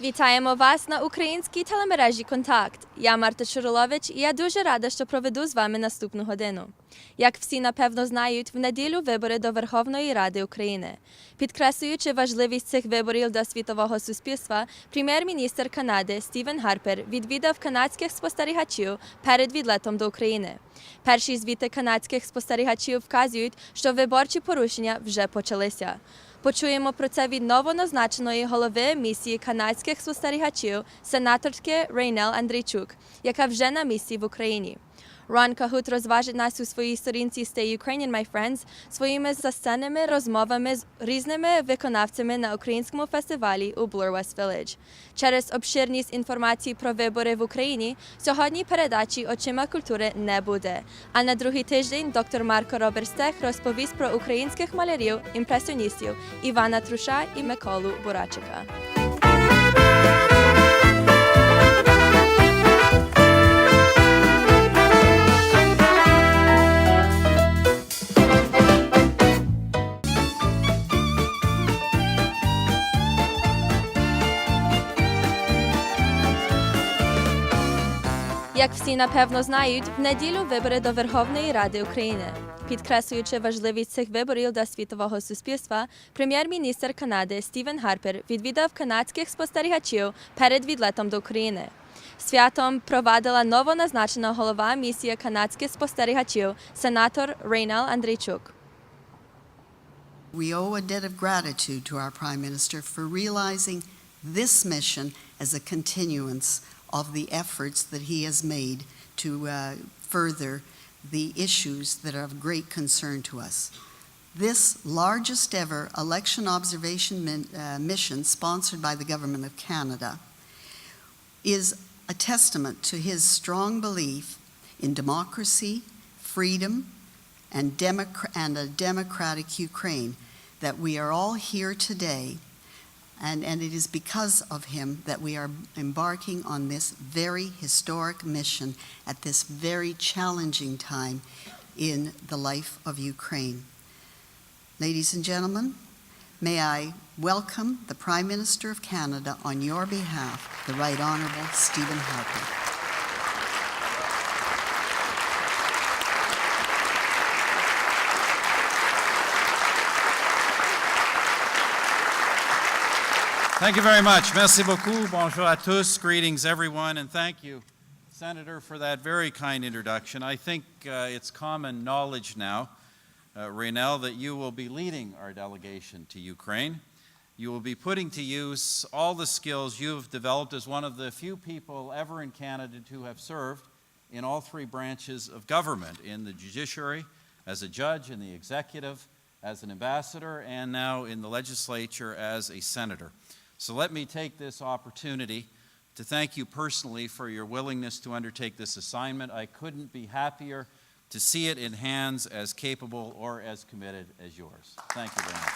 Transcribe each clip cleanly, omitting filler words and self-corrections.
Вітаємо вас на українській телемережі «Контакт». Я Марта Czurylowicz і я дуже рада, що проведу з вами наступну годину. Як всі, напевно, знають, в неділю вибори до Верховної Ради України. Підкреслюючи важливість цих виборів для світового суспільства, прем'єр-міністр Канади Стівен Харпер відвідав канадських спостерігачів перед відлетом до України. Перші звіти канадських спостерігачів вказують, що виборчі порушення вже почалися. Почуємо про це від новоназначеної голови місії канадських спостерігачів, сенаторки Рейнел Андрійчук, яка вже на місці в Україні. Рон Кагут розважить нас у своїй сторінці Stay Ukrainian, my friends, своїми засценними розмовами з різними виконавцями на українському фестивалі у Bloor West Village. Через обширність інформації про вибори в Україні сьогодні передачі «Очима культури» не буде. А на другий тиждень доктор Марко Роберстех розповість про українських малярів, імпресіоністів Івана Труша і Миколу Бурачика. Як всі, напевно, знають, в неділю вибори до Верховної Ради України. Підкреслюючи важливість цих виборів для світового суспільства, прем'єр-міністр Канади Стівен Харпер відвідав канадських спостерігачів перед відлетом до України. Святом провадила новоназначена голова місії канадських спостерігачів, сенатор Рейнел Андрійчук. We owe a debt of gratitude to our Prime Minister for realizing this mission as a continuance of the efforts that he has made to further the issues that are of great concern to us. This largest ever election observation mission sponsored by the Government of Canada is a testament to his strong belief in democracy, freedom, and a democratic Ukraine, that we are all here today. And it is because of him that we are embarking on this very historic mission at this very challenging time in the life of Ukraine. Ladies and gentlemen, may I welcome the Prime Minister of Canada on your behalf, the Right Honourable Stephen Harper. Thank you very much. Merci beaucoup. Bonjour à tous. Greetings, everyone. And thank you, Senator, for that very kind introduction. I think it's common knowledge now, Raynel, that you will be leading our delegation to Ukraine. You will be putting to use all the skills you've developed as one of the few people ever in Canada to have served in all three branches of government, in the judiciary, as a judge, in the executive, as an ambassador, and now in the legislature as a senator. So let me take this opportunity to thank you personally for your willingness to undertake this assignment. I couldn't be happier to see it in hands as capable or as committed as yours. Thank you very much.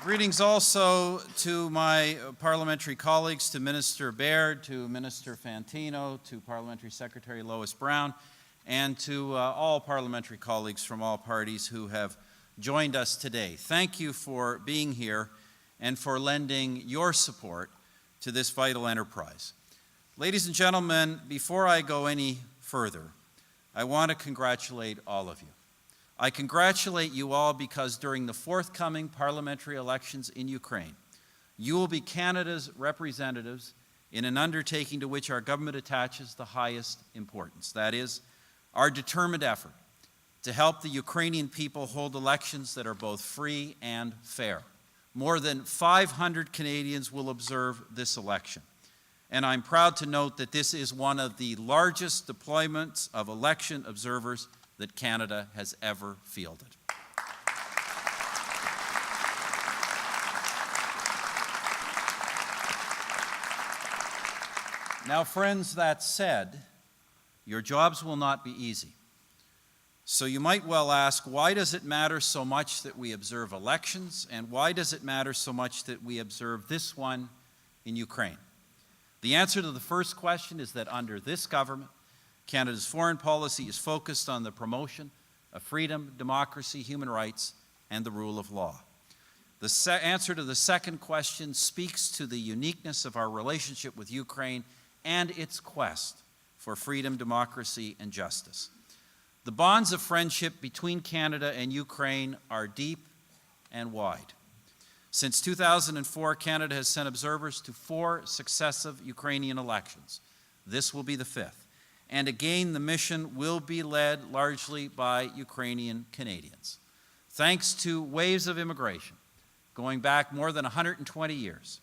Greetings also to my parliamentary colleagues, to Minister Baird, to Minister Fantino, to Parliamentary Secretary Lois Brown, and to all parliamentary colleagues from all parties who have joined us today. Thank you for being here and for lending your support to this vital enterprise. Ladies and gentlemen, before I go any further, I want to congratulate all of you. I congratulate you all because during the forthcoming parliamentary elections in Ukraine, you will be Canada's representatives in an undertaking to which our government attaches the highest importance. That is, our determined effort to help the Ukrainian people hold elections that are both free and fair. More than 500 Canadians will observe this election. And I'm proud to note that this is one of the largest deployments of election observers that Canada has ever fielded. Now, friends, that said, your jobs will not be easy. So you might well ask, why does it matter so much that we observe elections, and why does it matter so much that we observe this one in Ukraine? The answer to the first question is that under this government, Canada's foreign policy is focused on the promotion of freedom, democracy, human rights, and the rule of law. The answer to the second question speaks to the uniqueness of our relationship with Ukraine and its quest for freedom, democracy, and justice. The bonds of friendship between Canada and Ukraine are deep and wide. Since 2004, Canada has sent observers to 4 successive Ukrainian elections. This will be the 5th. And again, the mission will be led largely by Ukrainian Canadians. Thanks to waves of immigration, going back more than 120 years,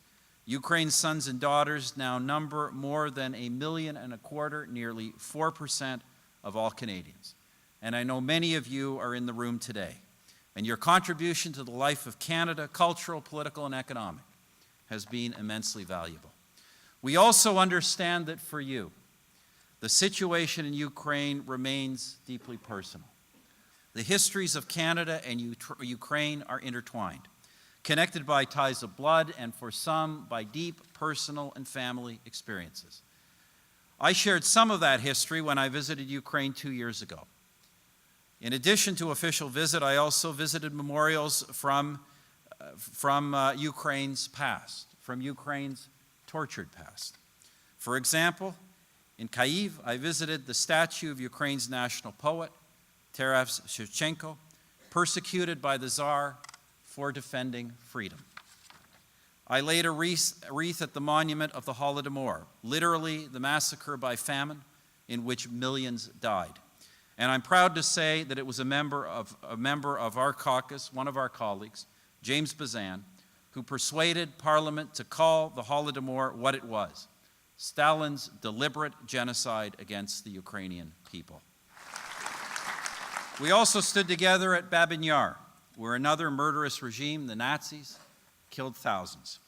Ukraine's sons and daughters now number more than 1.25 million, nearly 4% of all Canadians. And I know many of you are in the room today. And your contribution to the life of Canada, cultural, political, and economic, has been immensely valuable. We also understand that for you, the situation in Ukraine remains deeply personal. The histories of Canada and Ukraine are intertwined, connected by ties of blood and for some by deep personal and family experiences. I shared some of that history when I visited Ukraine 2 years ago. In addition to official visit, I also visited memorials from Ukraine's past, from Ukraine's tortured past. For example, in Kyiv, I visited the statue of Ukraine's national poet, Taras Shevchenko, persecuted by the Tsar for defending freedom. I laid a wreath at the monument of the Holodomor, literally the massacre by famine in which millions died. And I'm proud to say that it was a member of our caucus, one of our colleagues, James Bazan, who persuaded Parliament to call the Holodomor what it was: Stalin's deliberate genocide against the Ukrainian people. We also stood together at Babyn Yar, where another murderous regime, the Nazis, killed thousands.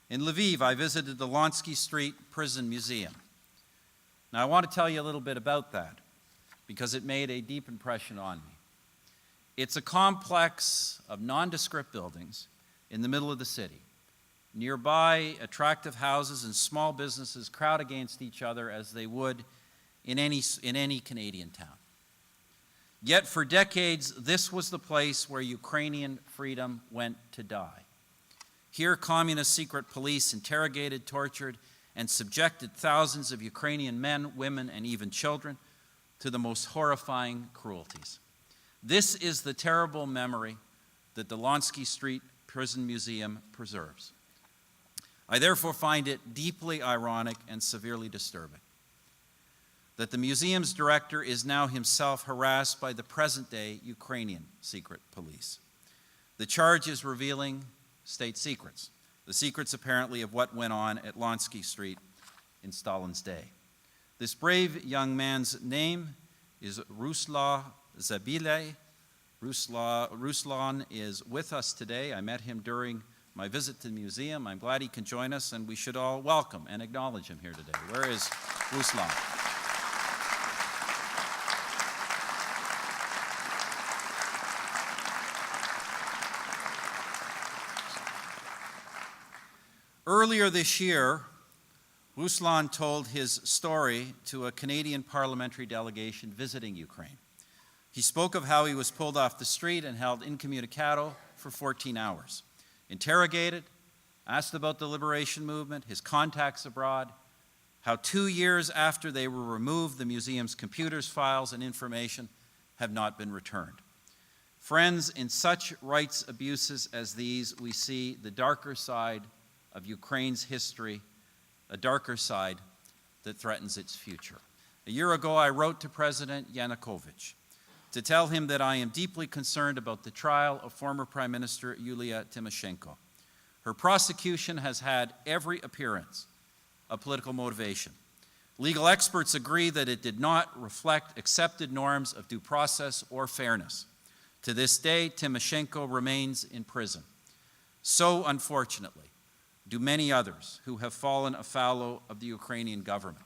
In Lviv, I visited the Lonsky Street Prison Museum. Now, I want to tell you a little bit about that, because it made a deep impression on me. It's a complex of nondescript buildings in the middle of the city. Nearby, attractive houses and small businesses crowd against each other as they would in any Canadian town. Yet for decades, this was the place where Ukrainian freedom went to die. Here, communist secret police interrogated, tortured, and subjected thousands of Ukrainian men, women, and even children to the most horrifying cruelties. This is the terrible memory that the Lonsky Street Prison Museum preserves. I therefore find it deeply ironic and severely disturbing that the museum's director is now himself harassed by the present-day Ukrainian secret police. The charge is revealing state secrets, the secrets apparently of what went on at Lonsky Street in Stalin's day. This brave young man's name is Ruslan Zabile. Ruslan is with us today. I met him during my visit to the museum. I'm glad he can join us, and we should all welcome and acknowledge him here today. Where is Ruslan? Earlier this year, Ruslan told his story to a Canadian parliamentary delegation visiting Ukraine. He spoke of how he was pulled off the street and held incommunicado for 14 hours, interrogated, asked about the liberation movement, his contacts abroad, how 2 years after they were removed, the museum's computers, files, and information have not been returned. Friends, in such rights abuses as these, we see the darker side of Ukraine's history, a darker side that threatens its future. A year ago, I wrote to President Yanukovych to tell him that I am deeply concerned about the trial of former Prime Minister Yulia Tymoshenko. Her prosecution has had every appearance of political motivation. Legal experts agree that it did not reflect accepted norms of due process or fairness. To this day, Tymoshenko remains in prison. So, unfortunately, do many others who have fallen afoul of the Ukrainian government.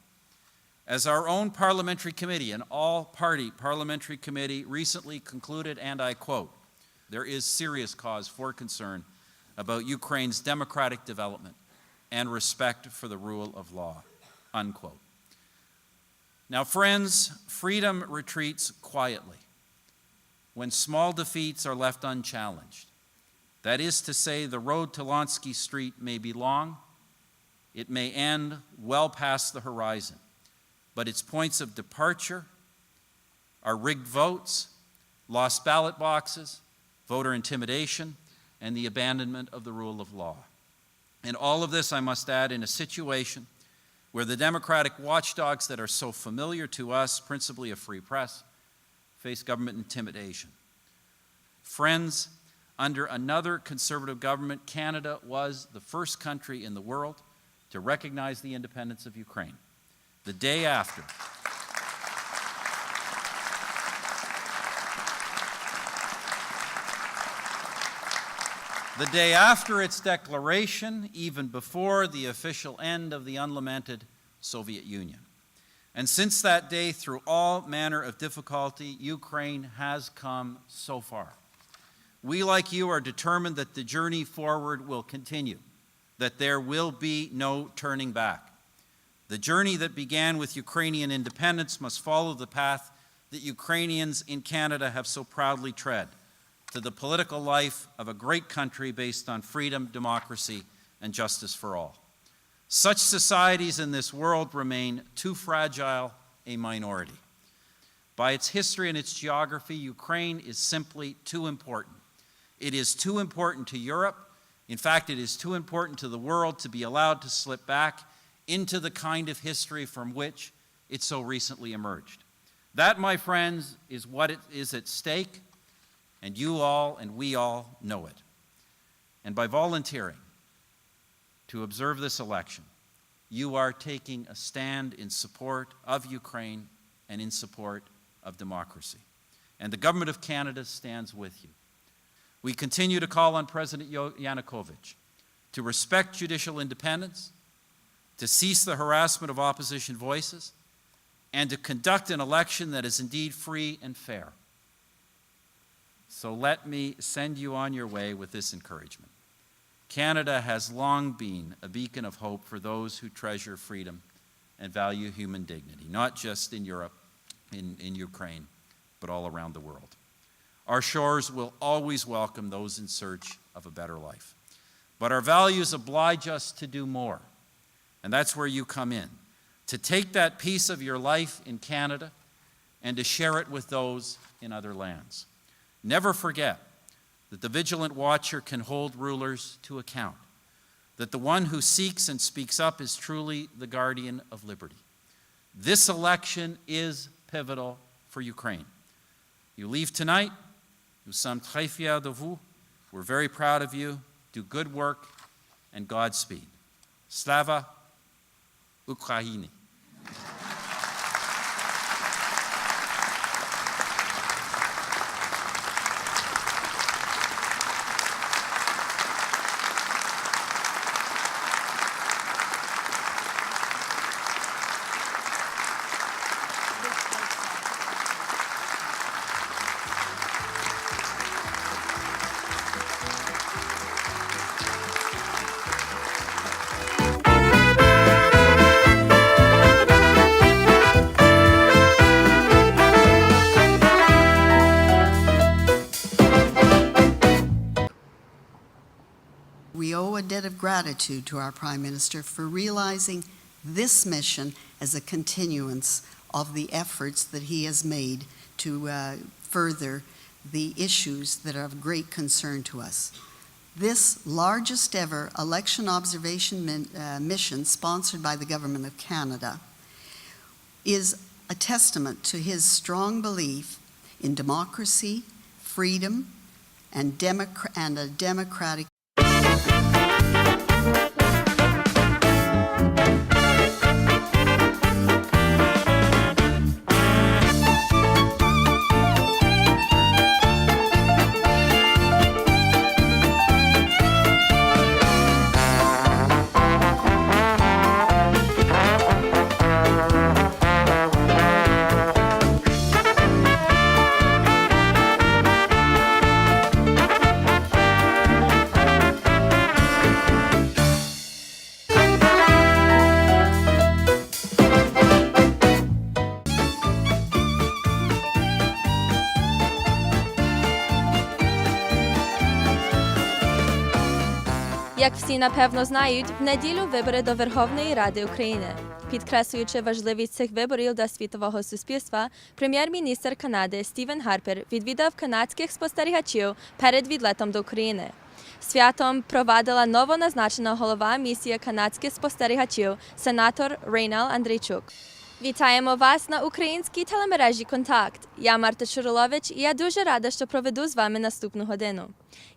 As our own parliamentary committee, an all-party parliamentary committee, recently concluded, and I quote, "There is serious cause for concern about Ukraine's democratic development and respect for the rule of law," unquote. Now, friends, freedom retreats quietly when small defeats are left unchallenged. That is to say, the road to Lonsky Street may be long, it may end well past the horizon, but its points of departure are rigged votes, lost ballot boxes, voter intimidation, and the abandonment of the rule of law. And all of this, I must add, in a situation where the democratic watchdogs that are so familiar to us, principally a free press, face government intimidation. Friends, under another conservative government, Canada was the first country in the world to recognize the independence of Ukraine. The day after, its declaration, even before the official end of the unlamented Soviet Union. And since that day, through all manner of difficulty, Ukraine has come so far. We, like you, are determined that the journey forward will continue, that there will be no turning back. The journey that began with Ukrainian independence must follow the path that Ukrainians in Canada have so proudly tread, to the political life of a great country based on freedom, democracy, and justice for all. Such societies in this world remain too fragile a minority. By its history and its geography, Ukraine is simply too important. It is too important to Europe. In fact, it is too important to the world to be allowed to slip back into the kind of history from which it so recently emerged. That, my friends, is what is at stake, and you all and we all know it. And by volunteering to observe this election, you are taking a stand in support of Ukraine and in support of democracy. And the Government of Canada stands with you. We continue to call on President Yanukovych to respect judicial independence, to cease the harassment of opposition voices, and to conduct an election that is indeed free and fair. So let me send you on your way with this encouragement. Canada has long been a beacon of hope for those who treasure freedom and value human dignity, not just in Europe, in Ukraine, but all around the world. Our shores will always welcome those in search of a better life. But our values oblige us to do more, and that's where you come in, to take that piece of your life in Canada and to share it with those in other lands. Never forget that the vigilant watcher can hold rulers to account, that the one who seeks and speaks up is truly the guardian of liberty. This election is pivotal for Ukraine. You leave tonight, nous sommes très fiers de vous, we're very proud of you, do good work, and Godspeed. Slava Ukraini. We owe a debt of gratitude to our Prime Minister for realizing this mission as a continuance of the efforts that he has made to further the issues that are of great concern to us. This largest ever election observation mission sponsored by the Government of Canada is a testament to his strong belief in democracy, freedom, and a democratic Як всі напевно знають, в неділю вибори до Верховної Ради України. Підкреслюючи важливість цих виборів для світового суспільства, прем'єр-міністр Канади Стівен Харпер відвідав канадських спостерігачів перед відлетом до України. Святом провадила новоназначена голова місії канадських спостерігачів, сенатор Рейнал Андрійчук. Вітаємо вас на українській телемережі «Контакт». Я Марта Czurylowicz і я дуже рада, що проведу з вами наступну годину.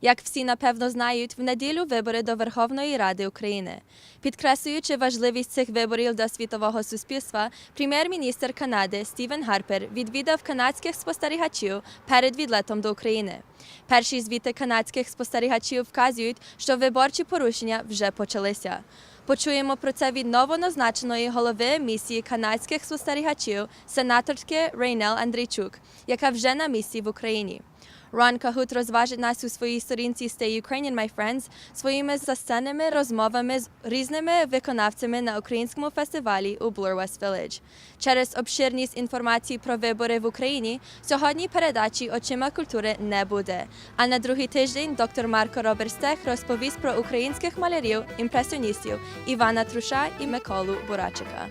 Як всі напевно знають, в неділю вибори до Верховної Ради України. Підкреслюючи важливість цих виборів для світового суспільства, прем'єр-міністр Канади Стівен Харпер відвідав канадських спостерігачів перед відлетом до України. Перші звіти канадських спостерігачів вказують, що виборчі порушення вже почалися. Почуємо про це від новоназначеної голови місії канадських спостерігачів, сенаторки Рейнал Андрійчук, яка вже на місці в Україні. Рон Кагут розважить нас у своїй сторінці Stay Ukrainian, my friends, своїми засценними розмовами з різними виконавцями на українському фестивалі у Bloor West Village. Через обширність інформації про вибори в Україні сьогодні передачі «Очима культури» не буде. А на другий тиждень доктор Марко Роберстех розповість про українських малярів, імпресіоністів Івана Труша і Миколу Бурачика.